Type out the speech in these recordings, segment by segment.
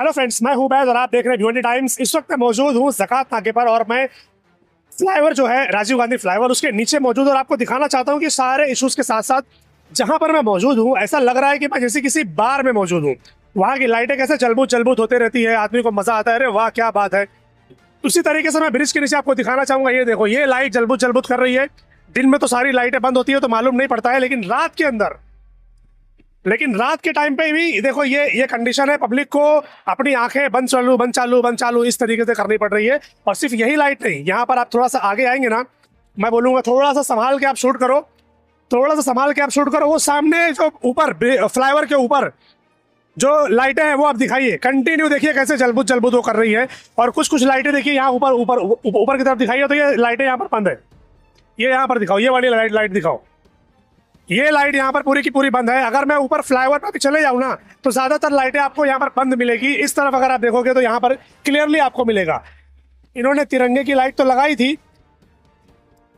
Hello friends, मैं हूं बैद और आप देख रहे हैं भिवंडी टाइम्स। इस वक्त मैं मौजूद हूं ज़कात नाके पर और मैं फ्लाईओवर जो है राजीव गांधी फ्लाईओवर उसके नीचे मौजूद और आपको दिखाना चाहता हूं कि सारे इश्यूज के साथ साथ जहां पर मैं मौजूद हूं ऐसा लग रहा है कि मैं जैसे किसी बार में मौजूद हूं। वहां की लाइटें कैसे चलबूत होती रहती है, आदमी को मजा आता है, अरे वाह क्या बात है। उसी तरीके से मैं ब्रिज के नीचे आपको दिखाना चाहूंगा। ये देखो, ये लाइट जलबूत कर रही है। दिन में तो सारी लाइटें बंद होती है तो मालूम नहीं पड़ता है, लेकिन रात के टाइम पे भी देखो ये कंडीशन है। पब्लिक को अपनी आंखें बंद चालू इस तरीके से करनी पड़ रही है। और सिर्फ यही लाइट नहीं, यहाँ पर आप थोड़ा सा आगे आएंगे ना, मैं बोलूंगा थोड़ा सा संभाल के आप शूट करो। वो सामने जो ऊपर फ्लाईओवर के ऊपर जो लाइटें हैं वो आप दिखाइए, कंटिन्यू देखिए कैसे जलबूत वो कर रही है। और कुछ लाइटें देखिए यहाँ ऊपर की तरफ दिखाइए तो ये लाइटें यहाँ पर बंद है। ये यहाँ पर दिखाओ, ये वाली लाइट दिखाओ। ये लाइट यहाँ पर पूरी की पूरी बंद है। अगर मैं ऊपर फ्लाईओवर पर चले जाऊँ ना तो ज्यादातर लाइटें आपको यहाँ पर बंद मिलेगी। इस तरफ अगर आप देखोगे तो यहाँ पर क्लियरली आपको मिलेगा। इन्होंने तिरंगे की लाइट तो लगाई थी,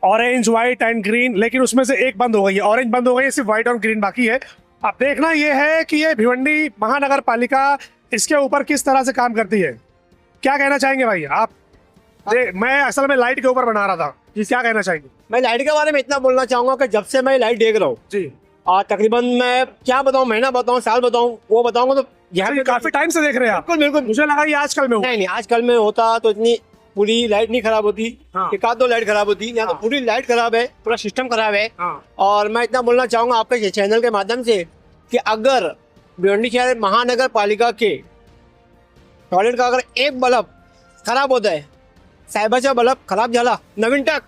ऑरेंज, व्हाइट एंड ग्रीन, लेकिन उसमें से एक बंद हो गई है, ऑरेंज बंद हो गई है, सिर्फ व्हाइट और ग्रीन बाकी है। अब देखना ये है कि ये भिवंडी महानगर पालिका इसके ऊपर किस तरह से काम करती है। क्या कहना चाहेंगे भाई आप? मैं असल में लाइट के ऊपर बना रहा था जी, क्या कहना चाहेंगे? मैं लाइट के बारे में इतना बोलना चाहूंगा कि जब से मैं लाइट देख रहा हूँ जी, तकरीबन मैं क्या बताऊँ, महीना बताऊँ, साल बताऊँ, वो बताऊंगा तो यहाँ काफी टाइम से देख रहे हैं आप। बिल्कुल मुझे लगा ये आजकल में हो। नहीं, आजकल में होता तो इतनी पूरी लाइट नहीं खराब होती। हाँ। एक आध दो लाइट खराब होती, यहाँ तो पूरी लाइट खराब है, पूरा सिस्टम खराब है। हाँ। और मैं इतना बोलना चाहूंगा आपके चैनल के माध्यम से कि अगर भिवंडी शहर महानगर पालिका के टॉयलेट का अगर एक बल्ब खराब होता है, साइबरचा बल्ब खराब झाला नवीन टक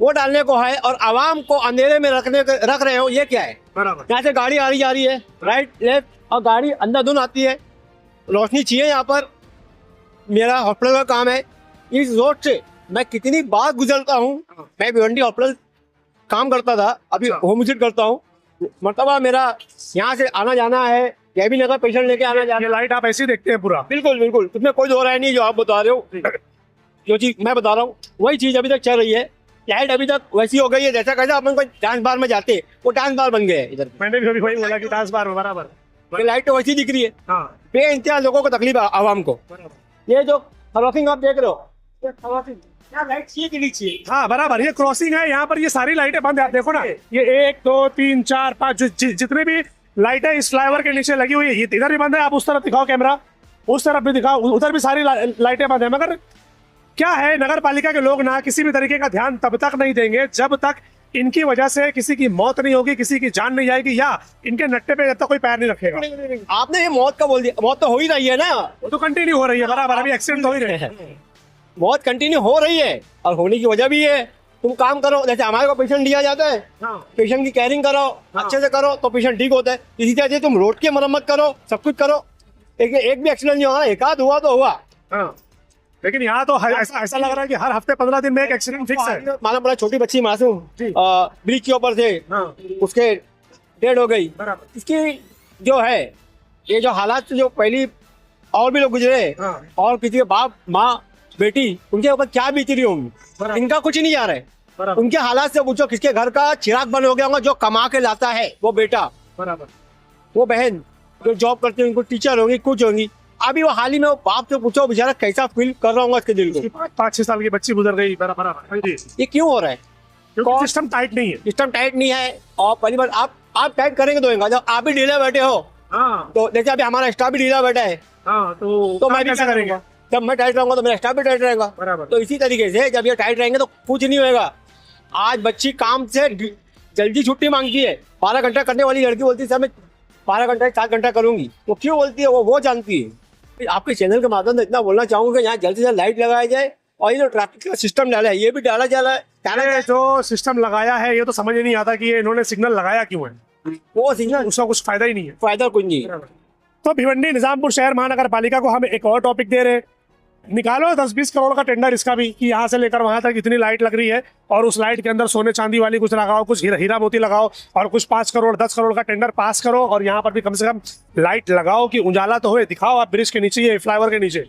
वो डालने को है और आवाम को अंधेरे में रख रहे हो, ये क्या है? बराबर। यहाँ से गाड़ी आ रही जा रही है, राइट लेफ्ट, और गाड़ी अंधाधुंध आती है। रोशनी चाहिए यहाँ पर। मेरा हॉस्पिटल का काम है, इस रोड से मैं कितनी बार गुजरता हूँ। मैं भिवंडी हॉस्पिटल काम करता था, अभी होम विजिट करता हूँ। मतलब मेरा यहाँ से आना जाना है, यह भी नगर पेशेंट लेके आना जाना। ये लाइट आप ऐसे ही देखते हैं पूरा? बिल्कुल, उसमें कोई दो राय नहीं। जो आप बता रहे हो, जो चीज मैं बता रहा हूँ वही चीज अभी तक चल रही है। लाइट अभी तक वैसी हो गई है जैसा कहता अपन कोई डांस बार में जाते, वो डांस बार बन गए हैं इधर। मैंने भी अभी वही बोला कि डांस बार में बराबर। लाइट तो वैसी दिख रही है। हाँ। बेइंतहा लोगों को तकलीफ है, आवाम को। ये जो क्रॉसिंग आप देख रहे हो, लाइट चाहिए कि नहीं चाहिए? हाँ बराबर, ये क्रॉसिंग है, यहाँ पर ये सारी लाइटें बंद है। आप देखो ना, ये 1 2 3 4 5 जितने भी लाइटें इस फ्लाईओवर के नीचे लगी हुई है, ये इधर भी बंद है। आप उस तरफ दिखाओ कैमरा, उस तरफ भी दिखाओ, उधर भी सारी लाइटें बंद है। मगर क्या है, नगर पालिका के लोग ना किसी भी तरीके का ध्यान तब तक नहीं देंगे जब तक इनकी वजह से किसी की मौत नहीं होगी, किसी की जान नहीं जाएगी, या इनके नट्टे पे जब तक कोई पैर नहीं रखेगा। आपने ये मौत का बोल दिया, मौत तो हो ही रही है ना, वो तो कंटिन्यू हो रही है। बराबर, अभी एक्सीडेंट हो ही रहे हैं। मौत कंटिन्यू हो रही है और होने की वजह भी है। तुम काम करो, जैसे हमारे को पेशेंट दिया जाता है, पेशेंट की केयरिंग करो, अच्छे से करो तो पेशेंट ठीक होता है। इसी तरह से तुम रोड की मरम्मत करो, सब कुछ करो। एक भी एक्सीडेंट नहीं हुआ, एक आध हुआ तो हुआ। लेकिन यहाँ तो ऐसा लग रहा है कि हर हफ्ते 15 दिन में एक एक्सीडेंट फिक्स है। माना बड़ा छोटी बच्ची मासूम ब्रिज के ऊपर से उसके डेड हो गई। इसकी जो है ये जो हालात, जो पहली और भी लोग गुजरे और किसी के बाप माँ बेटी, उनके ऊपर क्या बीती रही होंगी, इनका कुछ ही नहीं जा रहा है। उनके हालात से पूछो, किसके घर का चिराग बंद हो गया होगा, जो कमा के लाता है वो बेटा, वो बहन जो जॉब करती है, उनको टीचर होंगी, कुछ होंगी। अभी वो हाल ही में वो बाप से पूछो बेचारा कैसा फील कर रहा होगा इसके दिल को। 5-6 साल की बच्ची गुजर गई। बराबर। ये क्यों हो रहा है? क्योंकि सिस्टम टाइट नहीं है। सिस्टम टाइट नहीं है। और पहली बार आप टाइट करेंगे तो जब आप भी ढीला बैठे हो, तो जैसे अभी हमारा स्टाफ भी ढीला बैठा है, तो मैं भी कैसा करेंगे? जब मैं टाइट रहूंगा तो मेरा स्टाफ भी टाइट रहेगा। तो इसी तरीके से जब ये टाइट रहेंगे तो कुछ नहीं होगा। आज बच्ची काम से जल्दी छुट्टी मांगती है, 12 घंटा करने वाली लड़की बोलती है सर मैं 12 घंटा 7 घंटा करूंगी। वो क्यों बोलती है, वो जानती है। आपके चैनल के माध्यम से इतना बोलना चाहूंगा कि यहाँ जल्द से जल्द लाइट लगाया जाए और ये जो ट्रैफिक का सिस्टम डाला है ये भी डाला जा रहा है। जो सिस्टम लगाया है ये तो समझ ही नहीं आता कि ये इन्होंने सिग्नल लगाया क्यों है। वो सिग्नल उसका कुछ फायदा ही नहीं है। फायदा कुछ नहीं। तो भिवंडी निजामपुर शहर महानगर पालिका को हम एक और टॉपिक दे रहे हैं। निकालो 10-20 करोड़ का टेंडर इसका भी, कि यहाँ से लेकर वहां तक इतनी लाइट लग रही है और उस लाइट के अंदर सोने चांदी वाली कुछ लगाओ, कुछ हीरा मोती लगाओ और कुछ 5 करोड़ 10 करोड़ का टेंडर पास करो और यहाँ पर भी कम से कम लाइट लगाओ कि उजाला तो हो। दिखाओ आप ब्रिज के नीचे, ये फ्लाईओवर के नीचे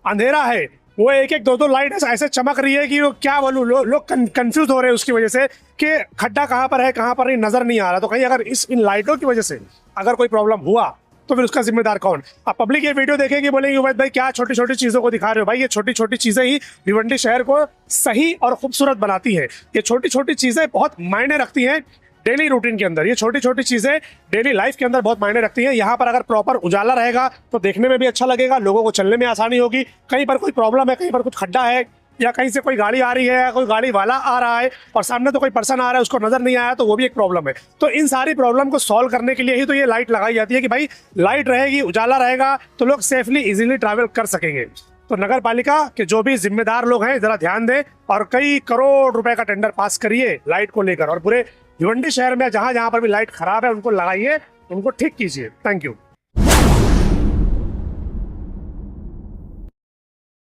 अंधेरा है, वो एक दो लाइट ऐसे चमक रही है कि वो क्या बोलूं, लोग कंफ्यूज हो रहे हैं उसकी वजह से कि खड्डा कहाँ पर है कहाँ पर नहीं नजर नहीं आ रहा। तो कहीं अगर इन लाइटों की वजह से अगर कोई प्रॉब्लम हुआ तो फिर उसका जिम्मेदार कौन? अब पब्लिक ये वीडियो देखेगी, बोलेंगे उबैद भाई क्या छोटी छोटी चीजों को दिखा रहे हो। भाई ये छोटी छोटी चीजें ही भिवंडी शहर को सही और खूबसूरत बनाती है। ये छोटी छोटी चीजें बहुत मायने रखती हैं डेली रूटीन के अंदर। ये छोटी छोटी चीजें डेली लाइफ के अंदर बहुत मायने रखती हैं। यहाँ पर अगर प्रॉपर उजाला रहेगा तो देखने में भी अच्छा लगेगा, लोगों को चलने में आसानी होगी। कहीं पर कोई प्रॉब्लम है, कहीं पर कुछ खड्डा है, या कहीं से कोई गाड़ी आ रही है, कोई गाड़ी वाला आ रहा है और सामने तो कोई पर्सन आ रहा है, उसको नजर नहीं आया, तो वो भी एक प्रॉब्लम है। तो इन सारी प्रॉब्लम को सॉल्व करने के लिए ही तो ये लाइट लगाई जाती है कि भाई लाइट रहेगी, उजाला रहेगा तो लोग सेफली इजीली ट्रैवल कर सकेंगे। तो नगर पालिका के जो भी जिम्मेदार लोग हैं जरा ध्यान दें और कई करोड़ रुपए का टेंडर पास करिए लाइट को लेकर, और पूरे भिवंडी शहर में जहां जहां पर भी लाइट खराब है उनको लगाइए, उनको ठीक कीजिए। Thank you.